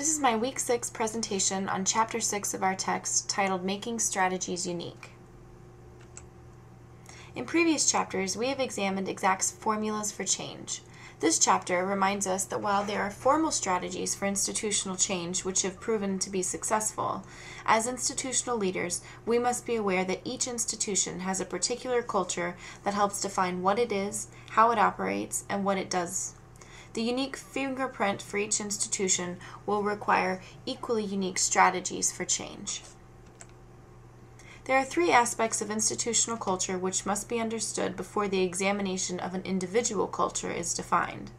This is my Week 6 presentation on Chapter 6 of our text titled Making Strategies Unique. In previous chapters, we have examined exact formulas for change. This chapter reminds us that while there are formal strategies for institutional change which have proven to be successful, as institutional leaders, we must be aware that each institution has a particular culture that helps define what it is, how it operates, and what it does. The unique fingerprint for each institution will require equally unique strategies for change. There are three aspects of institutional culture which must be understood before the examination of an individual culture is defined.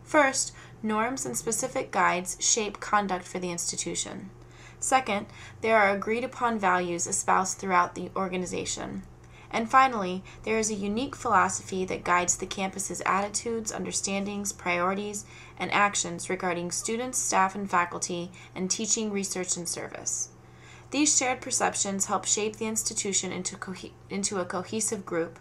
First, norms and specific guides shape conduct for the institution. Second, there are agreed-upon values espoused throughout the organization. And finally, there is a unique philosophy that guides the campus's attitudes, understandings, priorities, and actions regarding students, staff, and faculty, and teaching, research, and service. These shared perceptions help shape the institution into a cohesive group.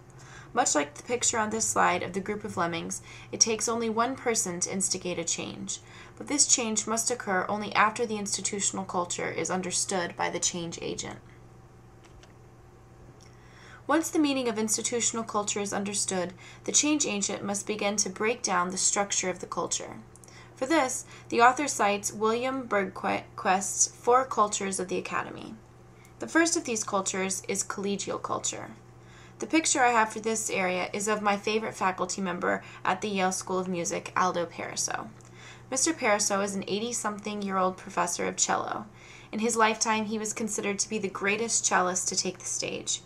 Much like the picture on this slide of the group of lemmings, it takes only one person to instigate a change, but this change must occur only after the institutional culture is understood by the change agent. Once the meaning of institutional culture is understood, the change agent must begin to break down the structure of the culture. For this, the author cites William Bergquist's 4 cultures of the academy. The first of these cultures is collegial culture. The picture I have for this area is of my favorite faculty member at the Yale School of Music, Aldo Pariso. Mr. Pariso is an 80-something-year-old professor of cello. In his lifetime, he was considered to be the greatest cellist to take the stage.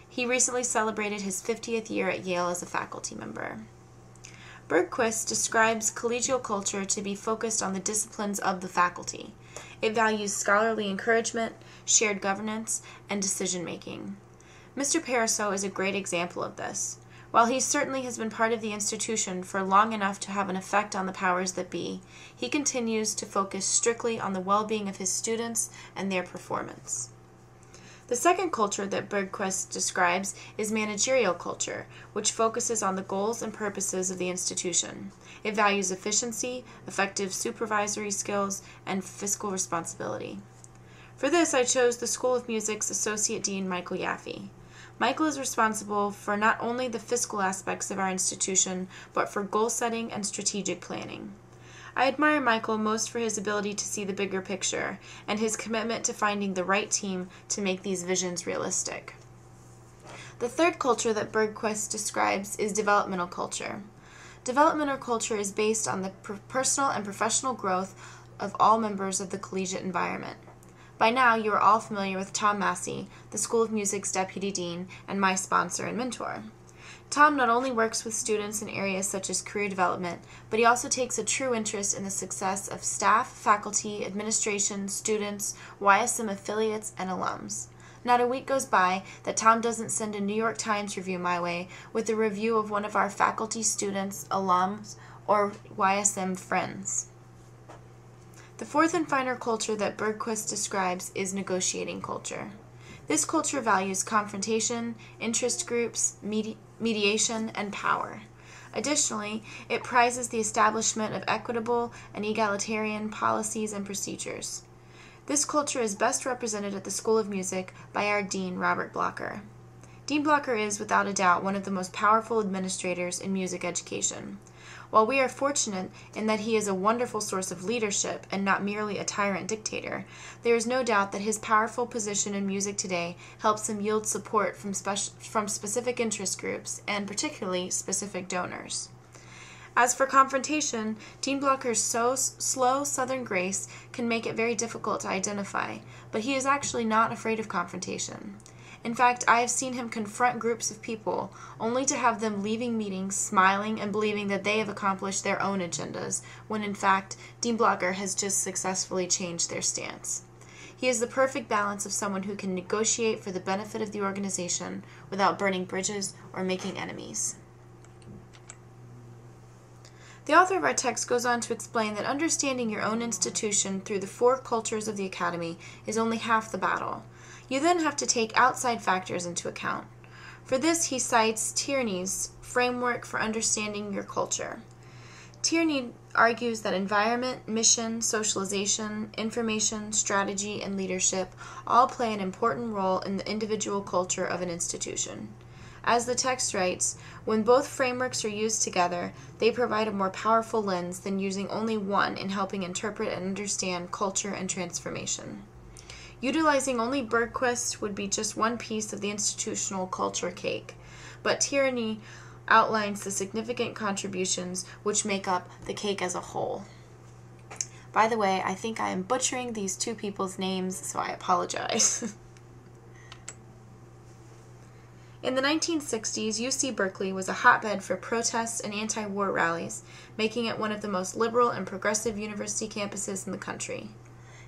He recently celebrated his 50th year at Yale as a faculty member. Bergquist describes collegial culture to be focused on the disciplines of the faculty. It values scholarly encouragement, shared governance, and decision-making. Mr. Pariso is a great example of this. While he certainly has been part of the institution for long enough to have an effect on the powers that be, he continues to focus strictly on the well-being of his students and their performance. The second culture that Bergquist describes is managerial culture, which focuses on the goals and purposes of the institution. It values efficiency, effective supervisory skills, and fiscal responsibility. For this, I chose the School of Music's Associate Dean Michael Yaffe. Michael is responsible for not only the fiscal aspects of our institution, but for goal setting and strategic planning. I admire Michael most for his ability to see the bigger picture and his commitment to finding the right team to make these visions realistic. The third culture that Bergquist describes is developmental culture. Developmental culture is based on the personal and professional growth of all members of the collegiate environment. By now, you are all familiar with Tom Massey, the School of Music's Deputy Dean and my sponsor and mentor. Tom not only works with students in areas such as career development, but he also takes a true interest in the success of staff, faculty, administration, students, YSM affiliates, and alums. Not a week goes by that Tom doesn't send a New York Times review my way with a review of one of our faculty, students, alums, or YSM friends. The fourth and final culture that Bergquist describes is negotiating culture. This culture values confrontation, interest groups, mediation, and power. Additionally, it prizes the establishment of equitable and egalitarian policies and procedures. This culture is best represented at the School of Music by our Dean, Robert Blocker. Dean Blocker is, without a doubt, one of the most powerful administrators in music education. While we are fortunate in that he is a wonderful source of leadership and not merely a tyrant dictator, there is no doubt that his powerful position in music today helps him yield support from specific interest groups and particularly specific donors. As for confrontation, Dean Blocker's slow Southern grace can make it very difficult to identify, but he is actually not afraid of confrontation. In fact, I have seen him confront groups of people, only to have them leaving meetings smiling and believing that they have accomplished their own agendas, when in fact, Dean Blocker has just successfully changed their stance. He is the perfect balance of someone who can negotiate for the benefit of the organization without burning bridges or making enemies. The author of our text goes on to explain that understanding your own institution through the 4 cultures of the academy is only half the battle. You then have to take outside factors into account. For this, he cites Tierney's framework for understanding your culture. Tierney argues that environment, mission, socialization, information, strategy, and leadership all play an important role in the individual culture of an institution. As the text writes, when both frameworks are used together, they provide a more powerful lens than using only one in helping interpret and understand culture and transformation. Utilizing only Bergquist would be just one piece of the institutional culture cake, but Tierney outlines the significant contributions which make up the cake as a whole. By the way, I think I am butchering these two people's names, so I apologize. In the 1960s, UC Berkeley was a hotbed for protests and anti-war rallies, making it one of the most liberal and progressive university campuses in the country.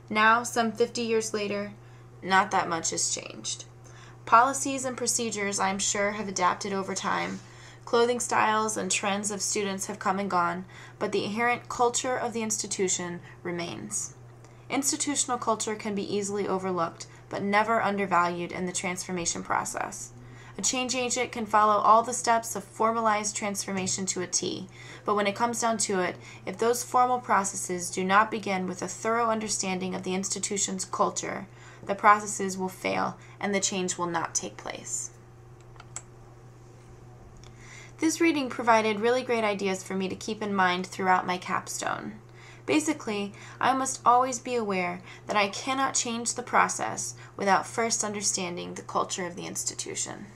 Now, some 50 years later, not that much has changed. Policies and procedures, I am sure, have adapted over time. Clothing styles and trends of students have come and gone, but the inherent culture of the institution remains. Institutional culture can be easily overlooked, but never undervalued in the transformation process. A change agent can follow all the steps of formalized transformation to a T, but when it comes down to it, if those formal processes do not begin with a thorough understanding of the institution's culture, the processes will fail and the change will not take place. This reading provided really great ideas for me to keep in mind throughout my capstone. Basically, I must always be aware that I cannot change the process without first understanding the culture of the institution.